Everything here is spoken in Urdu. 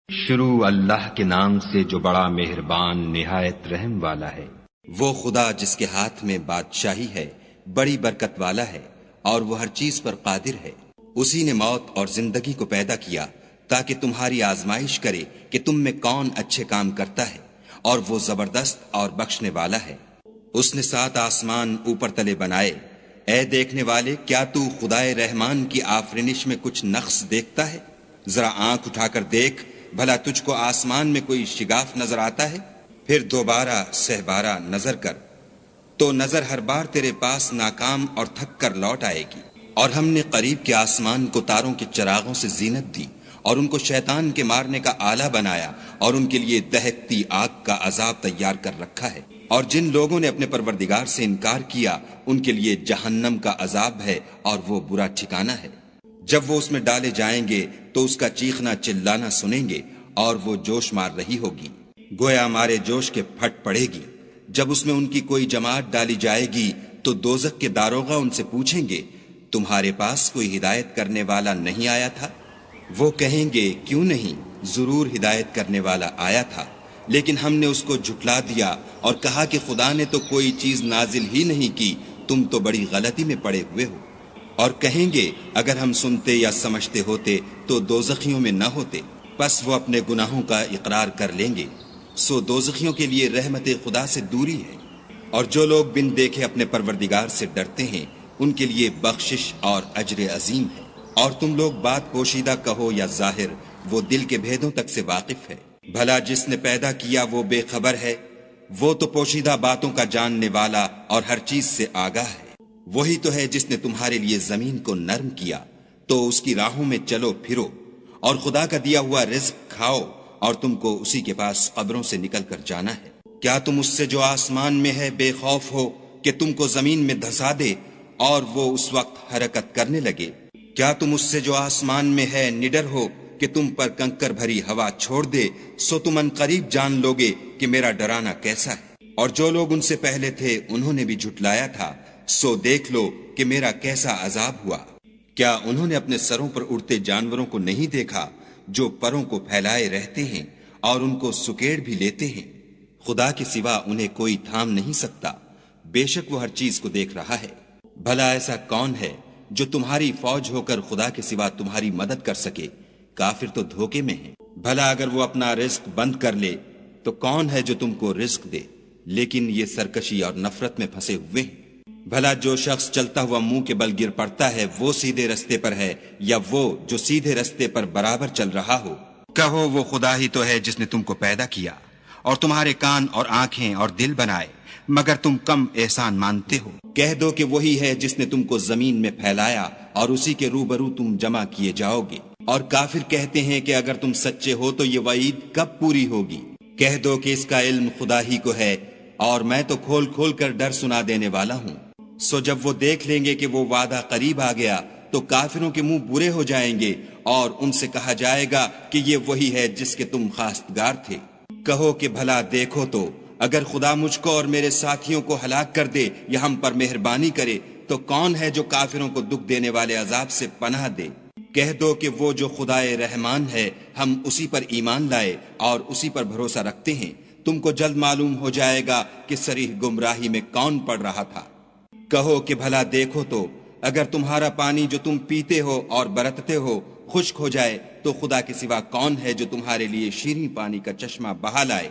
شروع اللہ کے نام سے جو بڑا مہربان نہایت رحم والا ہے۔ وہ خدا جس کے ہاتھ میں بادشاہی ہے، بڑی برکت والا ہے، اور وہ ہر چیز پر قادر ہے۔ اسی نے موت اور زندگی کو پیدا کیا تاکہ تمہاری آزمائش کرے کہ تم میں کون اچھے کام کرتا ہے، اور وہ زبردست اور بخشنے والا ہے۔ اس نے 7 آسمان اوپر تلے بنائے۔ اے دیکھنے والے، کیا تو خدائے رحمان کی آفرینش میں کچھ نقص دیکھتا ہے؟ ذرا آنکھ اٹھا کر دیکھ، بھلا تجھ کو آسمان میں کوئی شگاف نظر آتا ہے؟ پھر دوبارہ سہبارہ نظر کر تو نظر ہر بار تیرے پاس ناکام اور تھک کر لوٹ آئے گی۔ اور ہم نے قریب کے آسمان کو تاروں کے چراغوں سے زینت دی، اور ان کو شیطان کے مارنے کا آلہ بنایا، اور ان کے لیے دہکتی آگ کا عذاب تیار کر رکھا ہے۔ اور جن لوگوں نے اپنے پروردگار سے انکار کیا، ان کے لیے جہنم کا عذاب ہے، اور وہ برا ٹھکانہ ہے۔ جب وہ اس میں ڈالے جائیں گے تو اس کا چیخنا چلانا سنیں گے، اور وہ جوش مار رہی ہوگی، گویا مارے جوش کے پھٹ پڑے گی۔ جب اس میں ان کی کوئی جماعت ڈالی جائے گی تو دوزخ کے داروغہ ان سے پوچھیں گے، تمہارے پاس کوئی ہدایت کرنے والا نہیں آیا تھا؟ وہ کہیں گے، کیوں نہیں، ضرور ہدایت کرنے والا آیا تھا، لیکن ہم نے اس کو جھٹلا دیا اور کہا کہ خدا نے تو کوئی چیز نازل ہی نہیں کی، تم تو بڑی غلطی میں پڑے ہوئے ہو۔ اور کہیں گے، اگر ہم سنتے یا سمجھتے ہوتے تو دوزخیوں میں نہ ہوتے۔ پس وہ اپنے گناہوں کا اقرار کر لیں گے، سو دوزخیوں کے لیے رحمت خدا سے دوری ہے۔ اور جو لوگ بن دیکھے اپنے پروردگار سے ڈرتے ہیں، ان کے لیے بخشش اور اجر عظیم ہے۔ اور تم لوگ بات پوشیدہ کہو یا ظاہر، وہ دل کے بھیدوں تک سے واقف ہے۔ بھلا جس نے پیدا کیا وہ بے خبر ہے؟ وہ تو پوشیدہ باتوں کا جاننے والا اور ہر چیز سے آگاہ ہے۔ وہی تو ہے جس نے تمہارے لیے زمین کو نرم کیا، تو اس کی راہوں میں چلو پھرو، اور خدا کا دیا ہوا رزق کھاؤ، اور تم کو اسی کے پاس قبروں سے نکل کر جانا ہے۔ کیا تم اس سے جو آسمان میں ہے بے خوف ہو کہ تم کو زمین میں دھسا دے اور وہ اس وقت حرکت کرنے لگے؟ کیا تم اس سے جو آسمان میں ہے نڈر ہو کہ تم پر کنکر بھری ہوا چھوڑ دے؟ سو تم ان قریب جان لوگے کہ میرا ڈرانا کیسا ہے۔ اور جو لوگ ان سے پہلے تھے انہوں نے بھی جھٹلایا تھا، سو دیکھ لو کہ میرا کیسا عذاب ہوا۔ کیا انہوں نے اپنے سروں پر اڑتے جانوروں کو نہیں دیکھا جو پروں کو پھیلائے رہتے ہیں اور ان کو سکیڑ بھی لیتے ہیں؟ خدا کے سوا انہیں کوئی تھام نہیں سکتا، بے شک وہ ہر چیز کو دیکھ رہا ہے۔ بھلا ایسا کون ہے جو تمہاری فوج ہو کر خدا کے سوا تمہاری مدد کر سکے؟ کافر تو دھوکے میں ہیں۔ بھلا اگر وہ اپنا رزق بند کر لے تو کون ہے جو تم کو رزق دے؟ لیکن یہ سرکشی اور نفرت میں پھنسے ہوئے ہیں۔ بھلا جو شخص چلتا ہوا منہ کے بل گر پڑتا ہے وہ سیدھے رستے پر ہے، یا وہ جو سیدھے رستے پر برابر چل رہا ہو؟ کہو، وہ خدا ہی تو ہے جس نے تم کو پیدا کیا اور تمہارے کان اور آنکھیں اور دل بنائے، مگر تم کم احسان مانتے ہو۔ کہہ دو کہ وہی ہے جس نے تم کو زمین میں پھیلایا اور اسی کے روبرو تم جمع کیے جاؤ گے۔ اور کافر کہتے ہیں کہ اگر تم سچے ہو تو یہ وعید کب پوری ہوگی؟ کہہ دو کہ اس کا علم خدا ہی کو ہے، اور میں تو کھول کھول کر ڈر سنا دینے والا ہوں۔ سو جب وہ دیکھ لیں گے کہ وہ وعدہ قریب آ گیا تو کافروں کے منہ برے ہو جائیں گے، اور ان سے کہا جائے گا کہ یہ وہی ہے جس کے تم خواستگار تھے۔ کہو کہ بھلا دیکھو تو، اگر خدا مجھ کو اور میرے ساتھیوں کو ہلاک کر دے یا ہم پر مہربانی کرے تو کون ہے جو کافروں کو دکھ دینے والے عذاب سے پناہ دے؟ کہہ دو کہ وہ جو خدائے رحمان ہے، ہم اسی پر ایمان لائے اور اسی پر بھروسہ رکھتے ہیں۔ تم کو جلد معلوم ہو جائے گا کہ صریح گمراہی میں کون پڑ رہا تھا۔ کہو کہ بھلا دیکھو تو، اگر تمہارا پانی جو تم پیتے ہو اور برتتے ہو خشک ہو جائے تو خدا کے سوا کون ہے جو تمہارے لیے شیریں پانی کا چشمہ بہا لائے؟